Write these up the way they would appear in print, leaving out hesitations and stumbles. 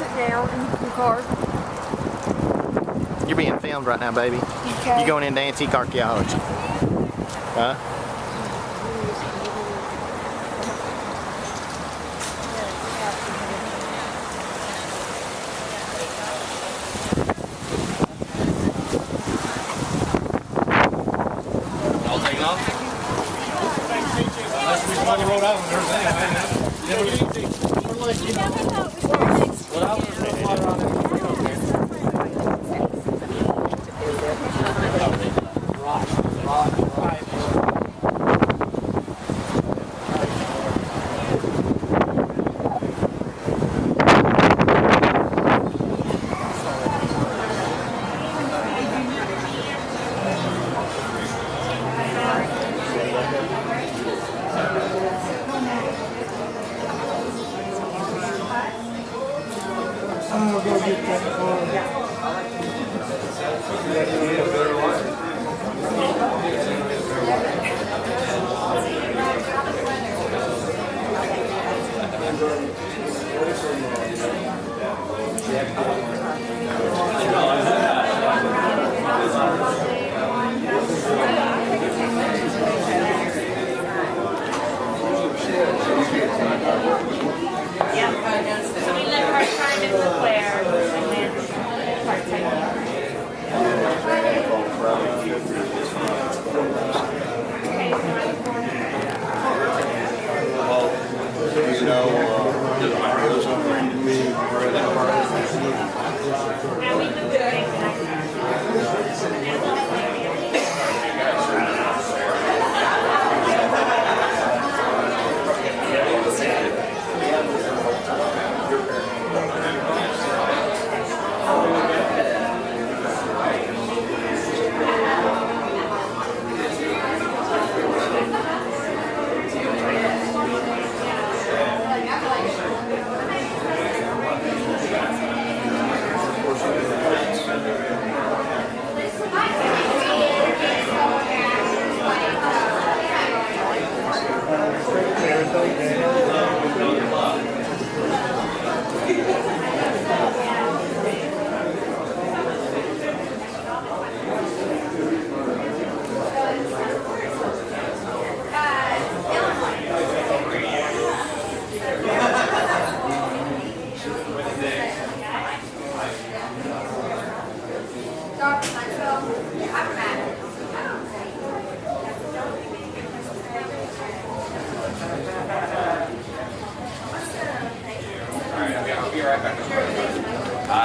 sit down in your car. You're being filmed right now, baby. Okay. You going into antique archaeology. Huh? All taken off? Unless we on the road out and everything.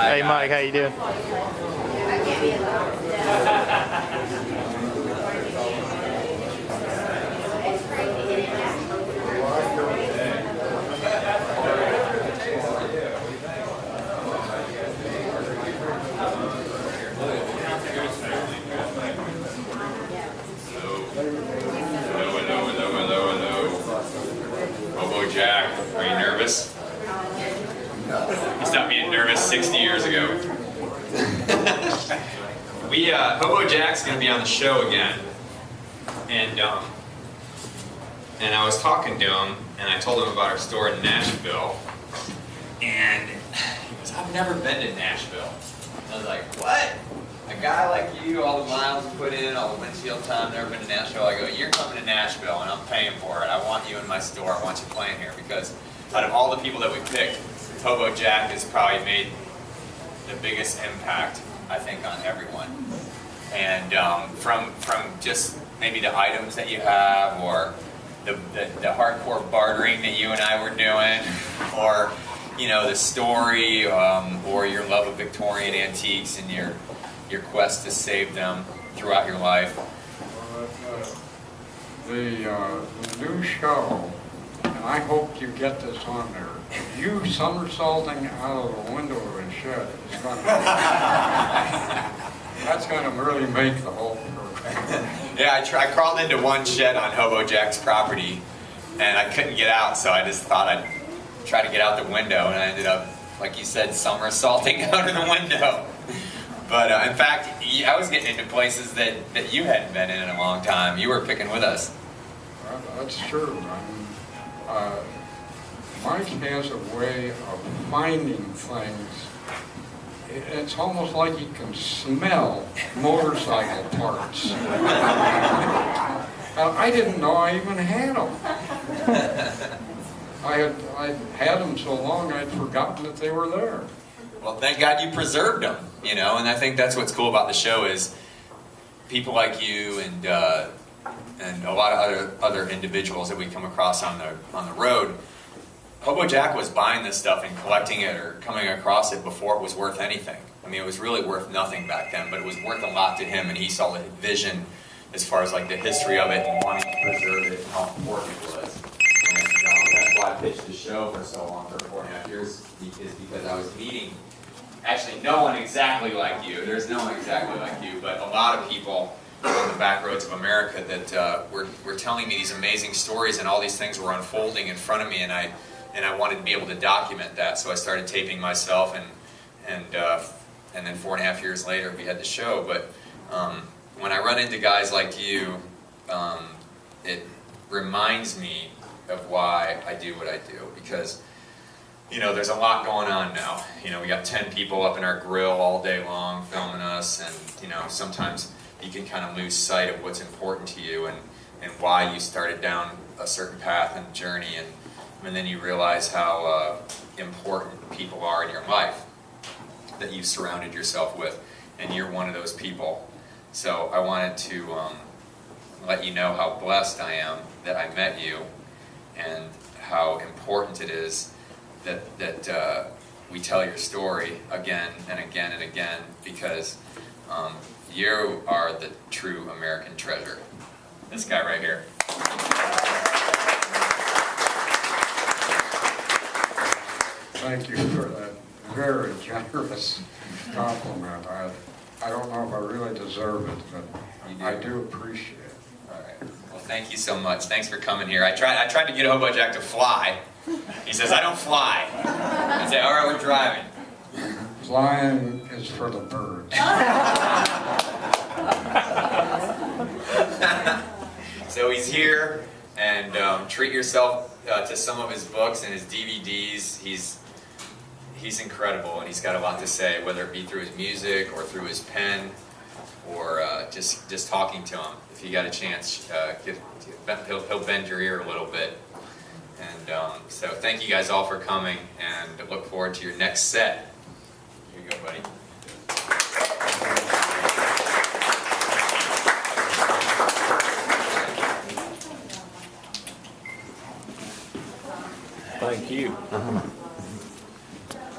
Hey Mike, how you doing? Hobo Jack, are you nervous? He stopped being nervous 60 years ago. Hobo Jack's gonna be on the show again. And I was talking to him, and I told him about our store in Nashville. And he goes, I've never been to Nashville. I was like, what? A guy like you, all the miles you put in, all the windshield time, never been to Nashville. I go, you're coming to Nashville, and I'm paying for it. I want you in my store. I want you playing here. Because out of all the people that we picked, Hobo Jack has probably made the biggest impact, I think, on everyone. And from just maybe the items that you have, or the hardcore bartering that you and I were doing, or the story, or your love of Victorian antiques and your quest to save them throughout your life. The new show, and I hope you get this on there. You somersaulting out of the window of a shed is going to that's going to really make the whole program. Yeah, I crawled into one shed on Hobo Jack's property, and I couldn't get out, so I just thought I'd try to get out the window, and I ended up, like you said, somersaulting out of the window. But in fact, I was getting into places that you hadn't been in a long time. You were picking with us. That's true. Mike has a way of finding things. It's almost like he can smell motorcycle parts. I didn't know I even had them. I'd had them so long I'd forgotten that they were there. Well, thank God you preserved them, you know, and I think that's what's cool about the show is people like you and a lot of other individuals that we come across on the road. Hobo Jack was buying this stuff and collecting it or coming across it before it was worth anything. I mean, it was really worth nothing back then, but it was worth a lot to him, and he saw the vision as far as like the history of it and wanting to preserve it and how important it was. And that's why I pitched the show for so long, for 4.5 years, is because I was meeting actually no one exactly like you. There's no one exactly like you, but a lot of people on the back roads of America that were telling me these amazing stories, and all these things were unfolding in front of me, and I wanted to be able to document that. So I started taping myself, and then 4.5 years later we had the show. But when I run into guys like you, it reminds me of why I do what I do, because you know, there's a lot going on now. You know, we got 10 people up in our grill all day long filming us, and you know, sometimes you can kind of lose sight of what's important to you and why you started down a certain path and journey, and then you realize how important people are in your life that you've surrounded yourself with, and you're one of those people. So I wanted to let you know how blessed I am that I met you, and how important it is that we tell your story again and again and again, because you are the true American treasure. This guy right here. Thank you for that very generous compliment. I don't know if I really deserve it, but I do appreciate it. All right. Well, thank you so much. Thanks for coming here. I tried to get Hobo Jack to fly. He says, I don't fly. I say, all right, we're driving. Flying is for the birds. So he's here, and treat yourself to some of his books and his DVDs. He's incredible, and he's got a lot to say, whether it be through his music or through his pen, or just talking to him. If you got a chance, he'll bend your ear a little bit. And so thank you guys all for coming, and I look forward to your next set. Here you go, buddy. Thank you.